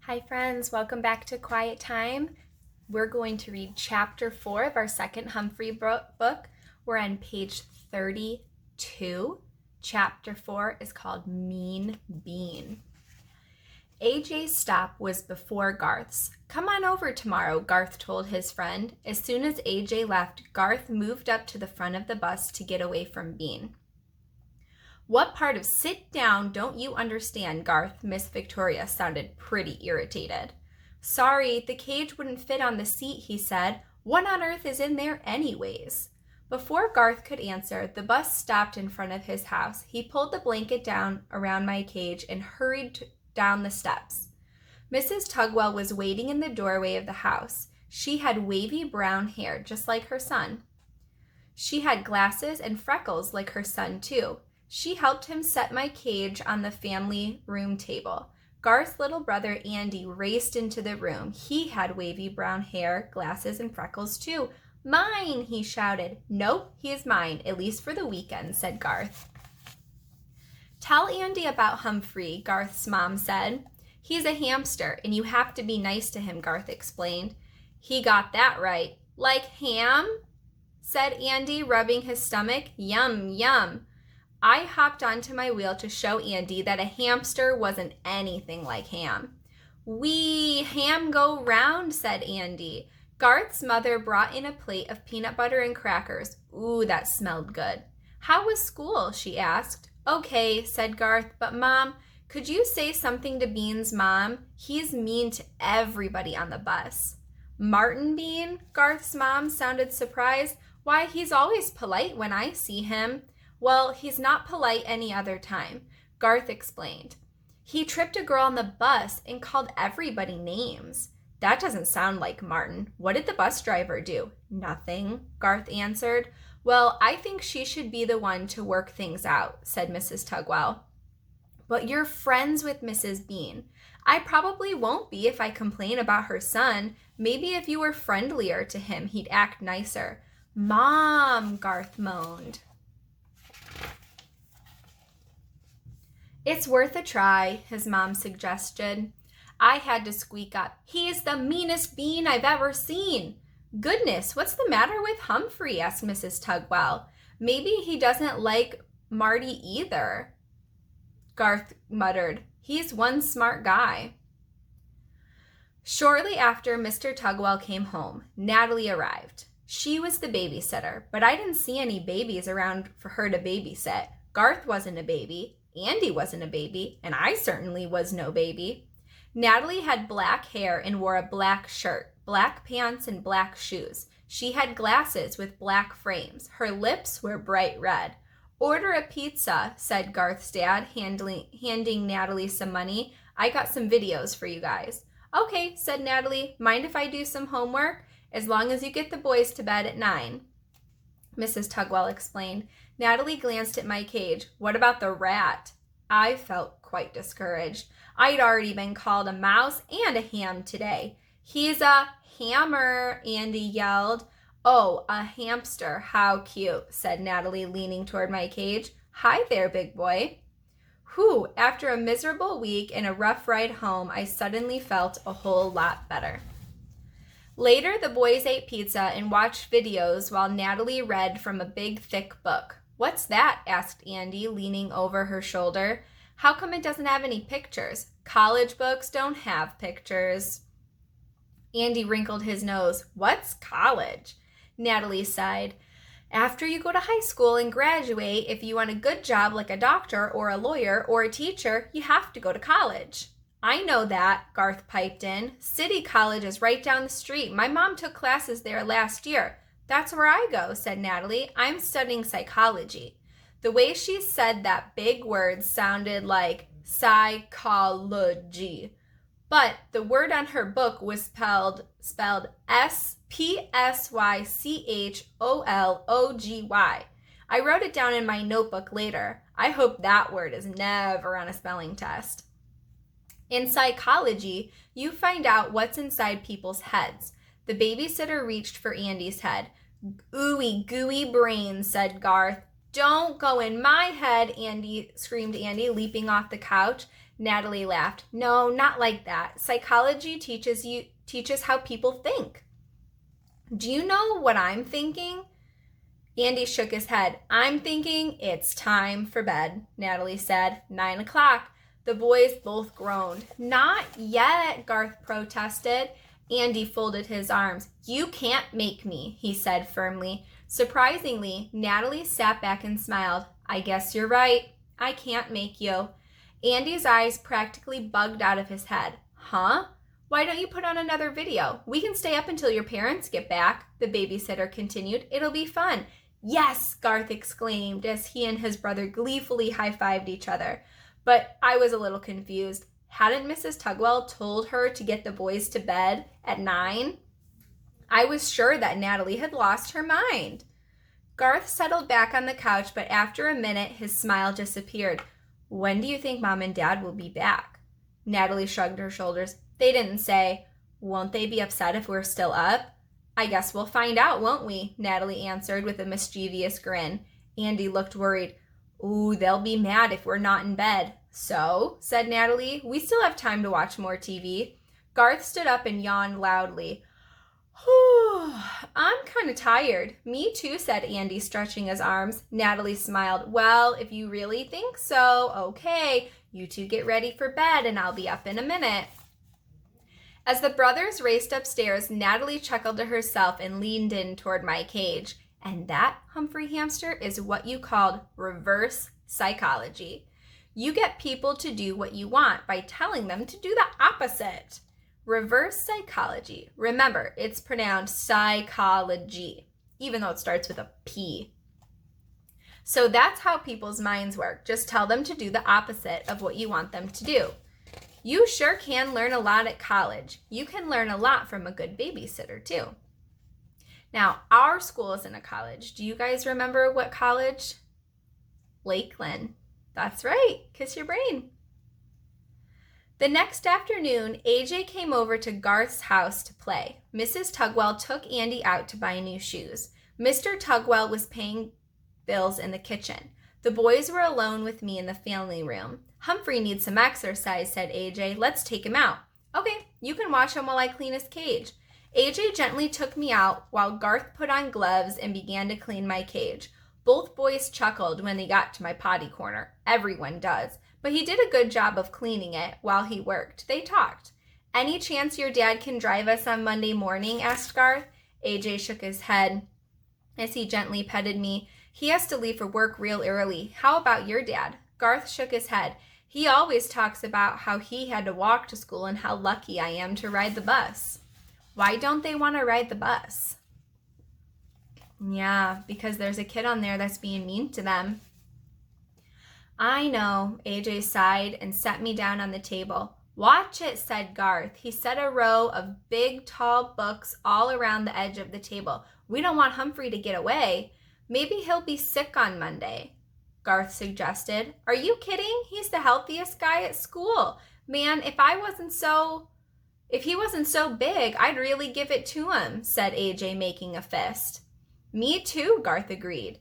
Hi friends, welcome back to Quiet Time. We're going to read chapter 4 of our second Humphrey book. We're on page 32. Chapter 4 is called Mean Bean. AJ's stop was before Garth's. Come on over tomorrow, Garth told his friend. As soon as AJ left, Garth moved up to the front of the bus to get away from Bean. What part of sit down don't you understand, Garth? Miss Victoria sounded pretty irritated. Sorry, the cage wouldn't fit on the seat, he said. What on earth is in there anyways? Before Garth could answer, the bus stopped in front of his house. He pulled the blanket down around my cage and hurried down the steps. Mrs. Tugwell was waiting in the doorway of the house. She had wavy brown hair, just like her son. She had glasses and freckles like her son, too. She helped him set my cage on the family room table. Garth's little brother Andy raced into the room. He had wavy brown hair, glasses, and freckles too. Mine, he shouted. Nope, he is mine, at least for the weekend, said Garth. Tell Andy about Humphrey, Garth's mom said. He's a hamster, and you have to be nice to him, Garth explained. He got that right. Like ham? Said Andy, rubbing his stomach. Yum, yum. I hopped onto my wheel to show Andy that a hamster wasn't anything like ham. Wee, ham go round, said Andy. Garth's mother brought in a plate of peanut butter and crackers. Ooh, that smelled good. How was school? She asked. Okay, said Garth, but Mom, could you say something to Bean's mom? He's mean to everybody on the bus. Martin Bean? Garth's mom sounded surprised. Why, he's always polite when I see him. Well, he's not polite any other time, Garth explained. He tripped a girl on the bus and called everybody names. That doesn't sound like Martin. What did the bus driver do? Nothing, Garth answered. Well, I think she should be the one to work things out, said Mrs. Tugwell. But you're friends with Mrs. Bean. I probably won't be if I complain about her son. Maybe if you were friendlier to him, he'd act nicer. Mom, Garth moaned. It's worth a try, his mom suggested. I had to squeak up. He's the meanest bean I've ever seen. Goodness, what's the matter with Humphrey? Asked Mrs. Tugwell. Maybe he doesn't like Marty either, Garth muttered. He's one smart guy. Shortly after Mr. Tugwell came home, Natalie arrived. She was the babysitter, but I didn't see any babies around for her to babysit. Garth wasn't a baby. Andy wasn't a baby, and I certainly was no baby. Natalie had black hair and wore a black shirt, black pants, and black shoes. She had glasses with black frames. Her lips were bright red. Order a pizza, said Garth's dad, handing Natalie some money. I got some videos for you guys. Okay, said Natalie. Mind if I do some homework? As long as you get the boys to bed at 9. Mrs. Tugwell explained. Natalie glanced at my cage. What about the rat? I felt quite discouraged. I'd already been called a mouse and a ham today. He's a hammer, Andy yelled. Oh, a hamster. How cute, said Natalie, leaning toward my cage. Hi there, big boy. Whew, after a miserable week and a rough ride home, I suddenly felt a whole lot better. Later, the boys ate pizza and watched videos while Natalie read from a big, thick book. What's that? Asked Andy, leaning over her shoulder. How come it doesn't have any pictures? College books don't have pictures. Andy wrinkled his nose. What's college? Natalie sighed. After you go to high school and graduate, if you want a good job like a doctor or a lawyer or a teacher, you have to go to college. I know that, Garth piped in. City College is right down the street. My mom took classes there last year. That's where I go, said Natalie. I'm studying psychology. The way she said that big word sounded like psychology. But the word on her book was spelled Spychology. I wrote it down in my notebook later. I hope that word is never on a spelling test. In psychology, you find out what's inside people's heads. The babysitter reached for Andy's head. Ooey gooey brains, said Garth. Don't go in my head, screamed Andy, leaping off the couch. Natalie laughed. No, not like that. Psychology teaches how people think. Do you know what I'm thinking? Andy shook his head. I'm thinking it's time for bed, Natalie said. 9 o'clock. The boys both groaned. Not yet, Garth protested. Andy folded his arms. You can't make me, he said firmly. Surprisingly, Natalie sat back and smiled. I guess you're right. I can't make you. Andy's eyes practically bugged out of his head. Huh? Why don't you put on another video? We can stay up until your parents get back, the babysitter continued. It'll be fun. Yes, Garth exclaimed as he and his brother gleefully high-fived each other. But I was a little confused. Hadn't Mrs. Tugwell told her to get the boys to bed at 9? I was sure that Natalie had lost her mind. Garth settled back on the couch, but after a minute, his smile disappeared. When do you think Mom and Dad will be back? Natalie shrugged her shoulders. They didn't say. Won't they be upset if we're still up? I guess we'll find out, won't we? Natalie answered with a mischievous grin. Andy looked worried. Ooh, they'll be mad if we're not in bed. So, said Natalie, we still have time to watch more TV. Garth stood up and yawned loudly. I'm kind of tired. Me too, said Andy, stretching his arms. Natalie smiled. Well, if you really think so, okay. You two get ready for bed and I'll be up in a minute. As the brothers raced upstairs, Natalie chuckled to herself and leaned in toward my cage. And that, Humphrey Hamster, is what you called reverse psychology. You get people to do what you want by telling them to do the opposite. Reverse psychology. Remember, it's pronounced psychology, even though it starts with a P. So that's how people's minds work. Just tell them to do the opposite of what you want them to do. You sure can learn a lot at college. You can learn a lot from a good babysitter, too. Now, our school isn't a college. Do you guys remember what college? Lakeland. That's right. Kiss your brain. The next afternoon, AJ came over to Garth's house to play. Mrs. Tugwell took Andy out to buy new shoes. Mr. Tugwell was paying bills in the kitchen. The boys were alone with me in the family room. Humphrey needs some exercise, said AJ. Let's take him out. Okay, you can watch him while I clean his cage. AJ gently took me out while Garth put on gloves and began to clean my cage. Both boys chuckled when they got to my potty corner. Everyone does. But he did a good job of cleaning it while he worked. They talked. Any chance your dad can drive us on Monday morning? Asked Garth. AJ shook his head as he gently petted me. He has to leave for work real early. How about your dad? Garth shook his head. He always talks about how he had to walk to school and how lucky I am to ride the bus. Why don't they want to ride the bus? Yeah, because there's a kid on there that's being mean to them. I know, AJ sighed and set me down on the table. Watch it, said Garth. He set a row of big, tall books all around the edge of the table. We don't want Humphrey to get away. Maybe he'll be sick on Monday, Garth suggested. Are you kidding? He's the healthiest guy at school. Man, if he wasn't so big, I'd really give it to him, said AJ, making a fist. Me too, Garth agreed.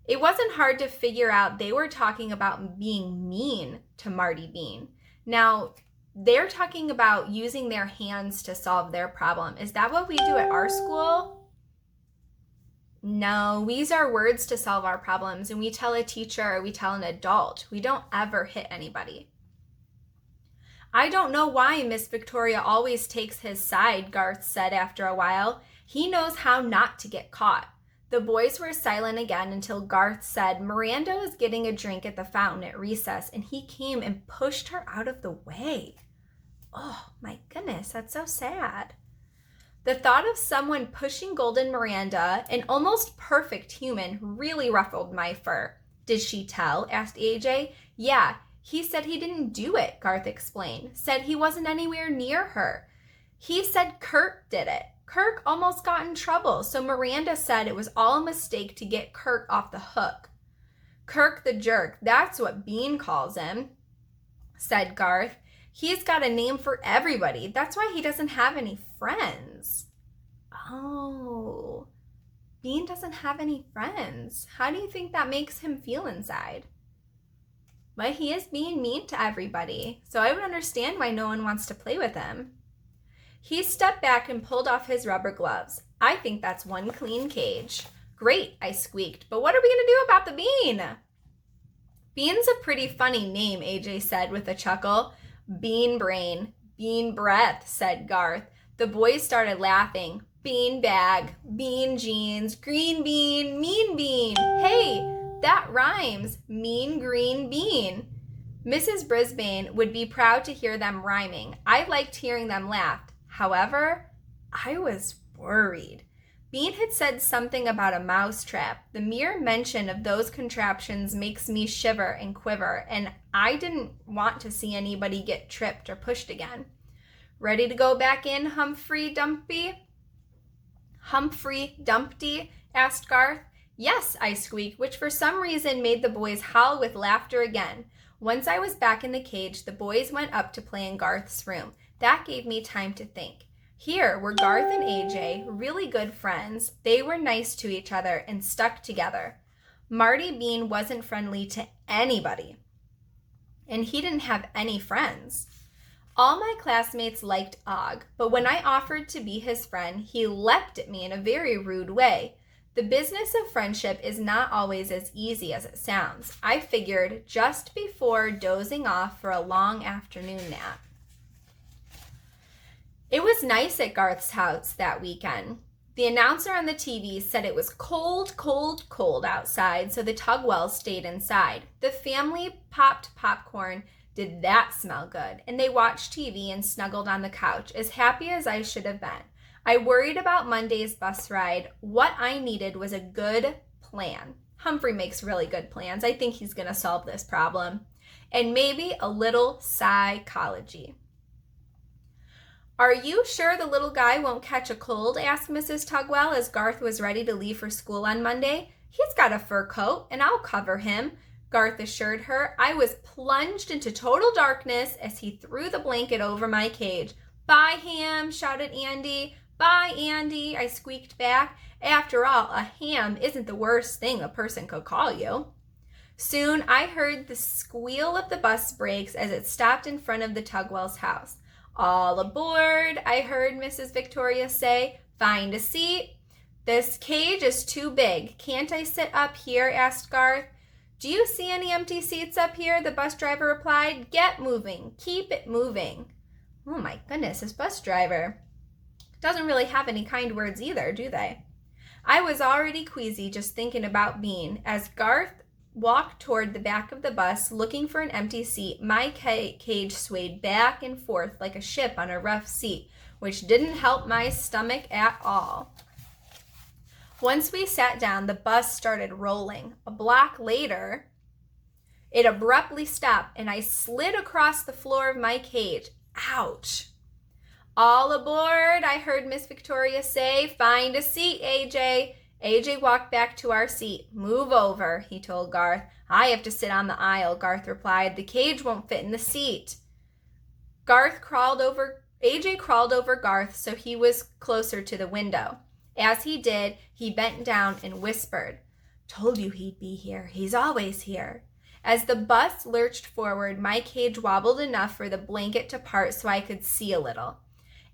It wasn't hard to figure out they were talking about being mean to Marty Bean. Now, they're talking about using their hands to solve their problem. Is that what we do at our school? No, we use our words to solve our problems, and we tell a teacher or we tell an adult. We don't ever hit anybody. I don't know why Miss Victoria always takes his side, Garth said after a while. He knows how not to get caught. The boys were silent again until Garth said, Miranda was getting a drink at the fountain at recess, and he came and pushed her out of the way. Oh, my goodness, that's so sad. The thought of someone pushing Golden Miranda, an almost perfect human, really ruffled my fur. Did she tell? Asked AJ. Yeah, he said he didn't do it, Garth explained. Said he wasn't anywhere near her. He said Kirk did it. Kirk almost got in trouble, so Miranda said it was all a mistake to get Kirk off the hook. Kirk the jerk, that's what Bean calls him, said Garth. He's got a name for everybody. That's why he doesn't have any friends. Oh, Bean doesn't have any friends. How do you think that makes him feel inside? but he is being mean to everybody, so I would understand why no one wants to play with him. He stepped back and pulled off his rubber gloves. I think that's one clean cage. Great, I squeaked, but what are we going to do about the bean? Bean's a pretty funny name, AJ said with a chuckle. Bean brain, bean breath, said Garth. The boys started laughing. Bean bag, bean jeans, green bean, mean bean. Hey, that rhymes. Mean green bean. Mrs. Brisbane would be proud to hear them rhyming. I liked hearing them laugh. However, I was worried. Bean had said something about a mouse trap. The mere mention of those contraptions makes me shiver and quiver, and I didn't want to see anybody get tripped or pushed again. Ready to go back in, Humphrey Dumpty? Humphrey Dumpty? Asked Garth. Yes, I squeaked, which for some reason made the boys howl with laughter again. Once I was back in the cage, the boys went up to play in Garth's room. That gave me time to think. Here were Garth and AJ, really good friends. They were nice to each other and stuck together. Marty Bean wasn't friendly to anybody, and he didn't have any friends. All my classmates liked Og, but when I offered to be his friend, he leapt at me in a very rude way. The business of friendship is not always as easy as it sounds, I figured just before dozing off for a long afternoon nap. It was nice at Garth's house that weekend. The announcer on the TV said it was cold, cold, cold outside, so the Tugwells stayed inside. The family popped popcorn. Did that smell good? And they watched TV and snuggled on the couch, as happy as I should have been. I worried about Monday's bus ride. What I needed was a good plan. Humphrey makes really good plans. I think he's going to solve this problem. And maybe a little psychology. Are you sure the little guy won't catch a cold? Asked Mrs. Tugwell as Garth was ready to leave for school on Monday. He's got a fur coat, and I'll cover him, Garth assured her. I was plunged into total darkness as he threw the blanket over my cage. Bye, Ham, shouted Andy. Bye, Andy, I squeaked back. After all, a ham isn't the worst thing a person could call you. Soon I heard the squeal of the bus brakes as it stopped in front of the Tugwells' house. All aboard, I heard Mrs. Victoria say. Find a seat. This cage is too big. Can't I sit up here? Asked Garth. Do you see any empty seats up here? The bus driver replied. Get moving. Keep it moving. Oh my goodness, this bus driver doesn't really have any kind words either, do they? I was already queasy just thinking about Bean. As Garth walked toward the back of the bus looking for an empty seat, my cage swayed back and forth like a ship on a rough sea, which didn't help my stomach at all. Once we sat down, the bus started rolling. A block later, it abruptly stopped, and I slid across the floor of my cage. Ouch! All aboard, I heard Miss Victoria say. Find a seat, AJ. AJ walked back to our seat. Move over, he told Garth. I have to sit on the aisle, Garth replied. The cage won't fit in the seat. AJ crawled over Garth so he was closer to the window. As he did, he bent down and whispered, Told you he'd be here. He's always here. As the bus lurched forward, my cage wobbled enough for the blanket to part so I could see a little.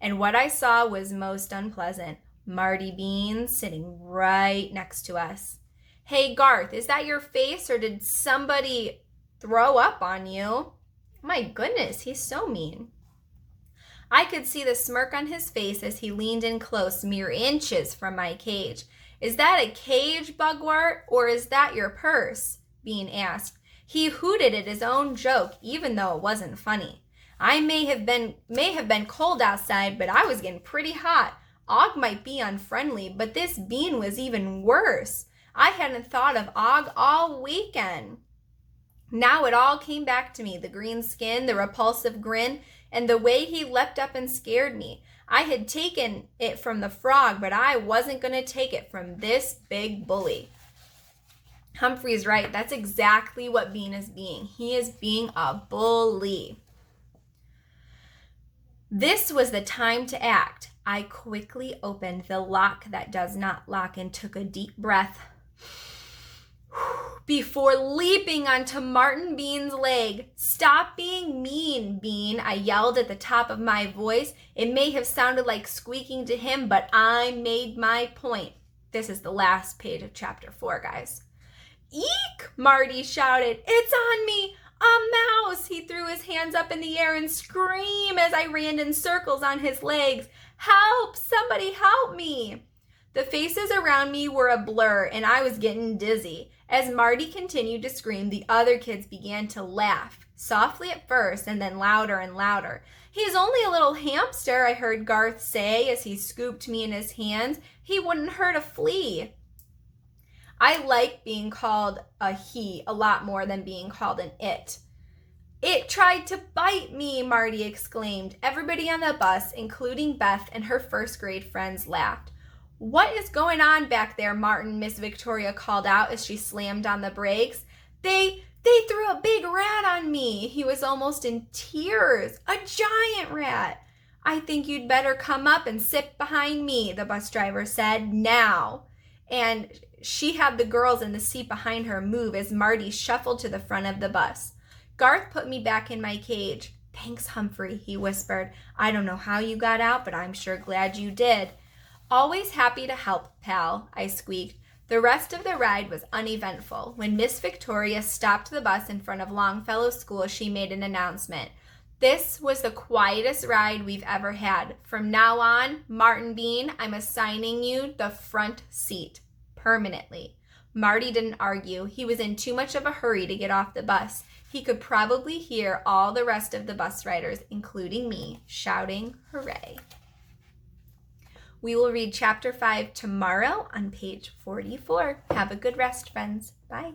And what I saw was most unpleasant. Marty Bean sitting right next to us. Hey, Garth, is that your face or did somebody throw up on you? My goodness, he's so mean. I could see the smirk on his face as he leaned in close, mere inches from my cage. Is that a cage, Bugwort, or is that your purse? Bean asked. He hooted at his own joke, even though it wasn't funny. I may have been cold outside, but I was getting pretty hot. Og might be unfriendly, but this Bean was even worse. I hadn't thought of Og all weekend. Now it all came back to me, the green skin, the repulsive grin, and the way he leapt up and scared me. I had taken it from the frog, but I wasn't going to take it from this big bully. Humphrey's right. That's exactly what Bean is being. He is being a bully. This was the time to act. I quickly opened the lock that does not lock and took a deep breath. before leaping onto Martin Bean's leg. "Stop being mean, Bean," I yelled at the top of my voice. It may have sounded like squeaking to him, but I made my point. This is the last page of chapter 4, guys. "Eek!" Marty shouted. "It's on me! A mouse!" He threw his hands up in the air and screamed as I ran in circles on his legs. "Help! Somebody help me!" The faces around me were a blur, and I was getting dizzy. As Marty continued to scream, the other kids began to laugh, softly at first and then louder and louder. "He's only a little hamster," I heard Garth say as he scooped me in his hands. "He wouldn't hurt a flea." I like being called a he a lot more than being called an it. "It tried to bite me," Marty exclaimed. Everybody on the bus, including Beth and her first grade friends, laughed. "What is going on back there, Martin?" Miss Victoria called out as she slammed on the brakes. They threw a big rat on me." He was almost in tears. "A giant rat." "I think you'd better come up and sit behind me," the bus driver said. "Now." And she had the girls in the seat behind her move as Marty shuffled to the front of the bus. Garth put me back in my cage. "Thanks, Humphrey," he whispered. "I don't know how you got out, but I'm sure glad you did." "Always happy to help, pal," I squeaked. The rest of the ride was uneventful. When Miss Victoria stopped the bus in front of Longfellow School, she made an announcement. "This was the quietest ride we've ever had. From now on, Martin Bean, I'm assigning you the front seat. Permanently." Marty didn't argue. He was in too much of a hurry to get off the bus. He could probably hear all the rest of the bus riders, including me, shouting, "Hooray." We will read chapter 5 tomorrow on page 44. Have a good rest, friends. Bye.